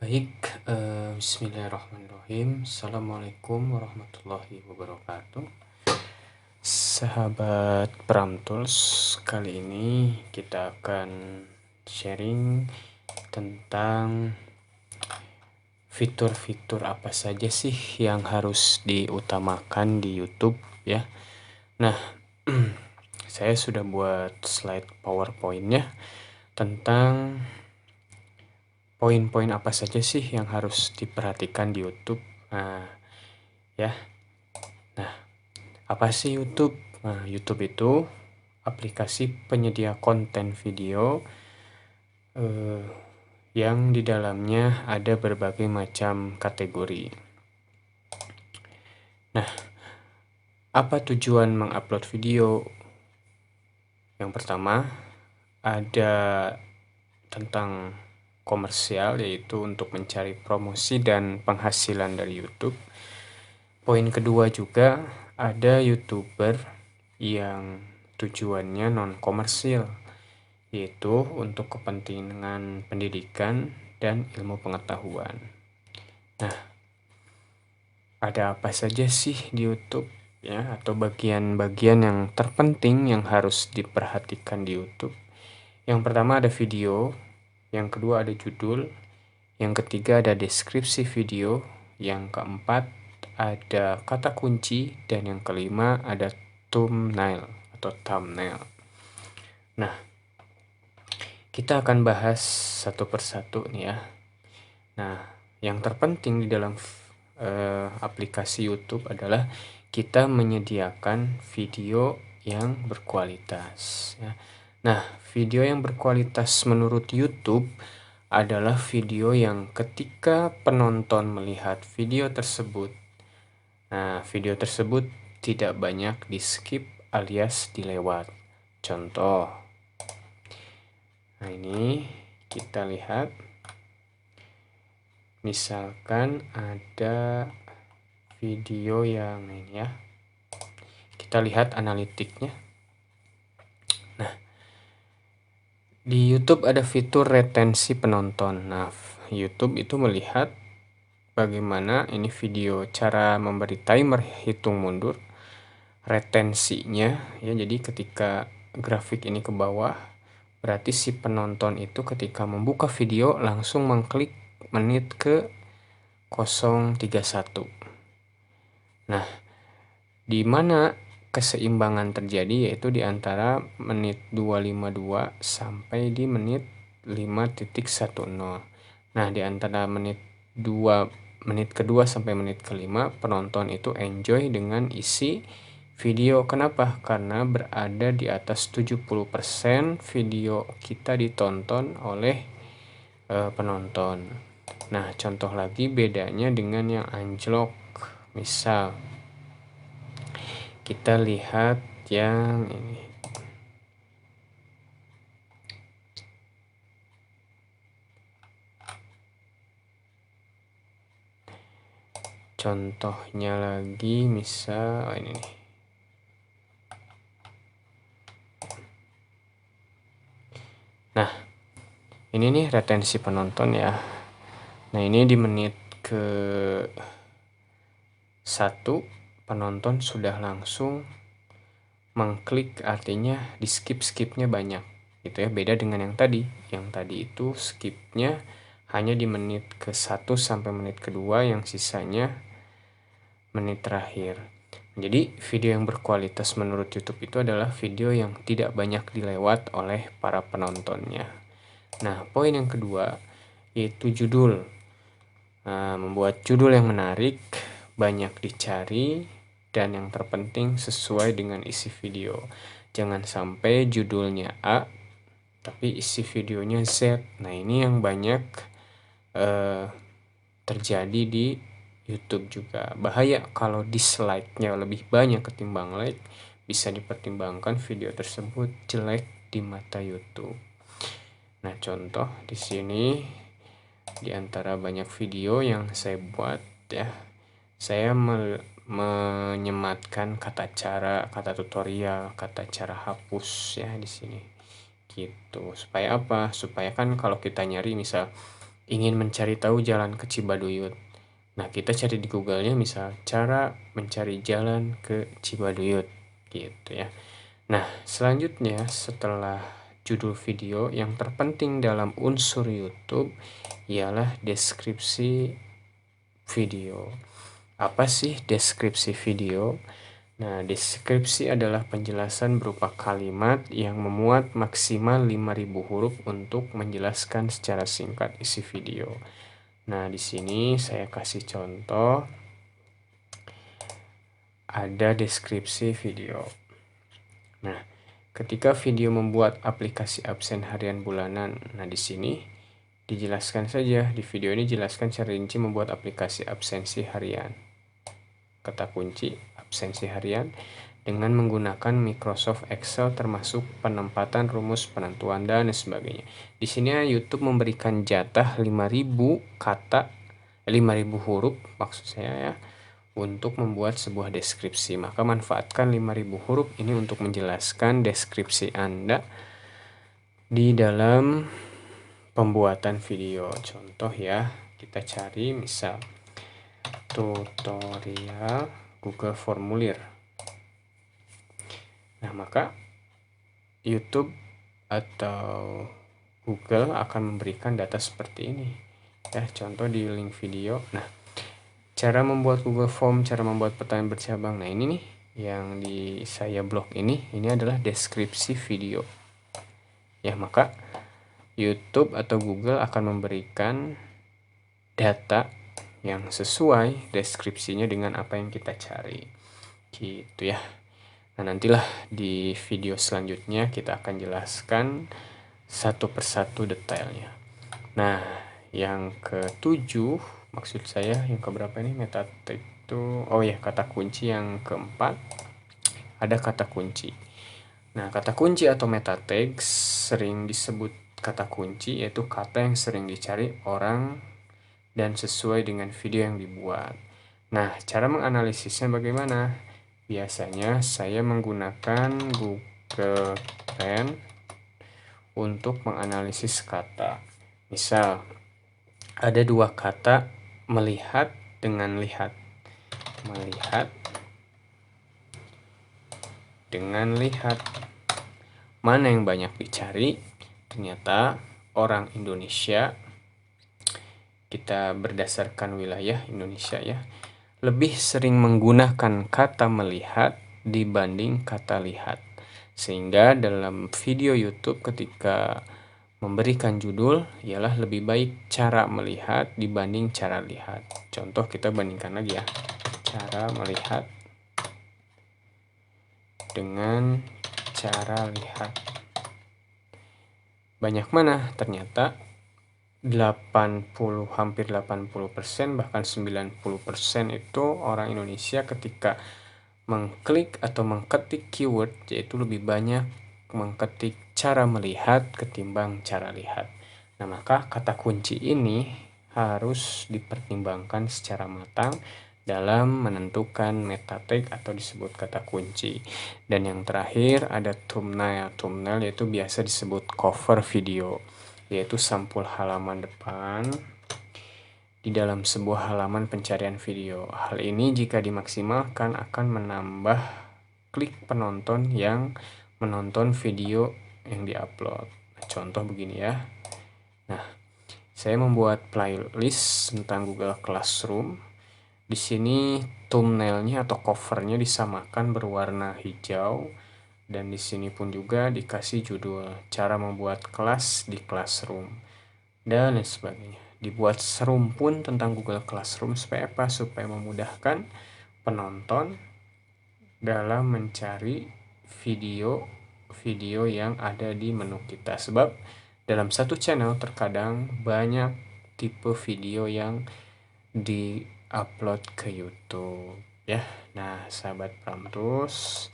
Baik, bismillahirrahmanirrahim. Assalamualaikum warahmatullahi wabarakatuh. Sahabat Pram Tools, kali ini kita akan sharing tentang fitur-fitur apa saja sih yang harus diutamakan di YouTube ya. Nah, saya sudah buat slide PowerPoint-nya tentang poin-poin apa saja sih yang harus diperhatikan di YouTube. Nah, ya. Nah, apa sih YouTube? Nah, YouTube itu aplikasi penyedia konten video yang di dalamnya ada berbagai macam kategori. Nah, apa tujuan mengupload video? Yang pertama, ada tentang komersial, yaitu untuk mencari promosi dan penghasilan dari YouTube. Poin kedua juga ada YouTuber yang tujuannya non-komersil, yaitu untuk kepentingan pendidikan dan ilmu pengetahuan. Nah, ada apa saja sih di YouTube ya, atau bagian-bagian yang terpenting yang harus diperhatikan di YouTube? Yang pertama ada video, yang kedua ada judul, yang ketiga ada deskripsi video, yang keempat ada kata kunci, dan yang kelima ada thumbnail atau thumbnail. Nah, kita akan bahas satu persatu nih ya. Nah, yang terpenting di dalam aplikasi YouTube adalah kita menyediakan video yang berkualitas ya. Nah, video yang berkualitas menurut YouTube adalah video yang ketika penonton melihat video tersebut, nah video tersebut tidak banyak di skip alias dilewat. Contoh, nah ini kita lihat, misalkan ada video yang ini ya, kita lihat analitiknya. Nah, di YouTube ada fitur retensi penonton. Nah, YouTube itu melihat bagaimana ini video, cara memberi timer hitung mundur, retensinya ya. Jadi ketika grafik ini ke bawah, berarti si penonton itu ketika membuka video langsung mengklik menit ke 031. Nah, di mana keseimbangan terjadi yaitu di antara menit 252 sampai di menit 5.10. Nah, di antara menit kedua sampai menit kelima, penonton itu enjoy dengan isi video. Kenapa? Karena berada di atas 70% video kita ditonton oleh penonton. Nah, contoh lagi bedanya dengan yang anjlok. Misal kita lihat yang ini. Contohnya lagi misal ini nih. Nah, ini nih retensi penonton ya. Nah, ini di menit ke 1 penonton sudah langsung mengklik, artinya di skipnya banyak gitu ya. Beda dengan yang tadi. Yang tadi itu skipnya hanya di menit ke 1 sampai menit kedua, yang sisanya menit terakhir. Jadi video yang berkualitas menurut YouTube itu adalah video yang tidak banyak dilewat oleh para penontonnya. Nah, poin yang kedua yaitu judul. Nah, membuat judul yang menarik, banyak dicari, dan yang terpenting sesuai dengan isi video. Jangan sampai judulnya A tapi isi videonya Z. Nah, ini yang banyak terjadi di YouTube juga. Bahaya kalau dislike-nya lebih banyak ketimbang like, bisa dipertimbangkan video tersebut jelek di mata YouTube. Nah, contoh di sini di antara banyak video yang saya buat ya, saya menyematkan kata cara, kata tutorial, kata cara hapus ya di sini. Gitu. Supaya apa? Supaya kan kalau kita nyari, misal ingin mencari tahu jalan ke Cibaduyut. Nah, kita cari di Google-nya misal cara mencari jalan ke Cibaduyut gitu ya. Nah, selanjutnya setelah judul video, yang terpenting dalam unsur YouTube ialah deskripsi video. Apa sih deskripsi video? Nah, deskripsi adalah penjelasan berupa kalimat yang memuat maksimal 5.000 huruf untuk menjelaskan secara singkat isi video. Nah, di sini saya kasih contoh, ada deskripsi video. Nah, ketika video membuat aplikasi absen harian bulanan, nah di sini dijelaskan saja, di video ini jelaskan secara rinci membuat aplikasi absensi harian. Kata kunci, absensi harian dengan menggunakan Microsoft Excel termasuk penempatan rumus penentuan dan sebagainya. Di sini YouTube memberikan jatah 5.000 kata, 5.000 huruf maksud saya ya, untuk membuat sebuah deskripsi. Maka manfaatkan 5.000 huruf ini untuk menjelaskan deskripsi Anda di dalam pembuatan video. Contoh ya, kita cari misal tutorial Google Formulir. Nah, maka YouTube atau Google akan memberikan data seperti ini. Ya, contoh di link video. Nah, cara membuat Google Form, cara membuat pertanyaan bercabang. Nah, ini nih yang di saya blog ini adalah deskripsi video. Ya, maka YouTube atau Google akan memberikan data yang sesuai deskripsinya dengan apa yang kita cari. Gitu ya. Nah, nantilah di video selanjutnya kita akan jelaskan satu persatu detailnya. Nah, yang ketujuh, maksud saya yang keberapa ini, meta tag itu, oh ya, kata kunci yang keempat, ada kata kunci. Nah, kata kunci atau meta tag sering disebut kata kunci, yaitu kata yang sering dicari orang dan sesuai dengan video yang dibuat. Nah, cara menganalisisnya bagaimana? Biasanya saya menggunakan Google Trend untuk menganalisis kata. Misal, ada dua kata melihat dengan lihat. Melihat dengan lihat. Mana yang banyak dicari? Ternyata orang Indonesia, kita berdasarkan wilayah Indonesia ya, lebih sering menggunakan kata melihat dibanding kata lihat. Sehingga dalam video YouTube ketika memberikan judul ialah lebih baik cara melihat dibanding cara lihat. Contoh kita bandingkan lagi ya. Cara melihat dengan cara lihat. Banyak mana? Ternyata 80, hampir 80%, bahkan 90% itu orang Indonesia ketika mengklik atau mengketik keyword, yaitu lebih banyak mengketik cara melihat ketimbang cara lihat. Nah, maka kata kunci ini harus dipertimbangkan secara matang dalam menentukan meta tag atau disebut kata kunci. Dan yang terakhir ada thumbnail. Thumbnail yaitu biasa disebut cover video, yaitu sampul halaman depan di dalam sebuah halaman pencarian video. Hal ini jika dimaksimalkan akan menambah klik penonton yang menonton video yang diupload. Nah, contoh begini ya. Nah, saya membuat playlist tentang Google Classroom. Di sini thumbnailnya atau covernya disamakan berwarna hijau, dan di sini pun juga dikasih judul cara membuat kelas di Classroom dan lain sebagainya. Dibuat serum pun tentang Google Classroom supaya apa? Supaya memudahkan penonton dalam mencari video yang ada di menu kita. Sebab dalam satu channel terkadang banyak tipe video yang di-upload ke YouTube ya. Nah, sahabat Pramtus,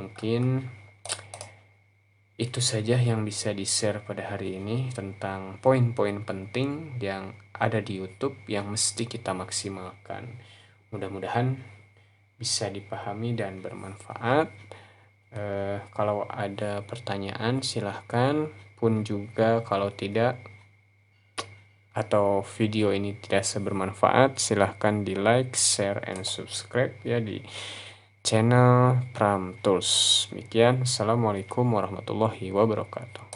mungkin itu saja yang bisa di-share pada hari ini tentang poin-poin penting yang ada di YouTube yang mesti kita maksimalkan. Mudah-mudahan bisa dipahami dan bermanfaat. Kalau ada pertanyaan silahkan, pun juga kalau tidak atau video ini dirasa bermanfaat, silahkan di like, share, and subscribe ya di channel Pram Tools. Demikian, Assalamualaikum warahmatullahi wabarakatuh.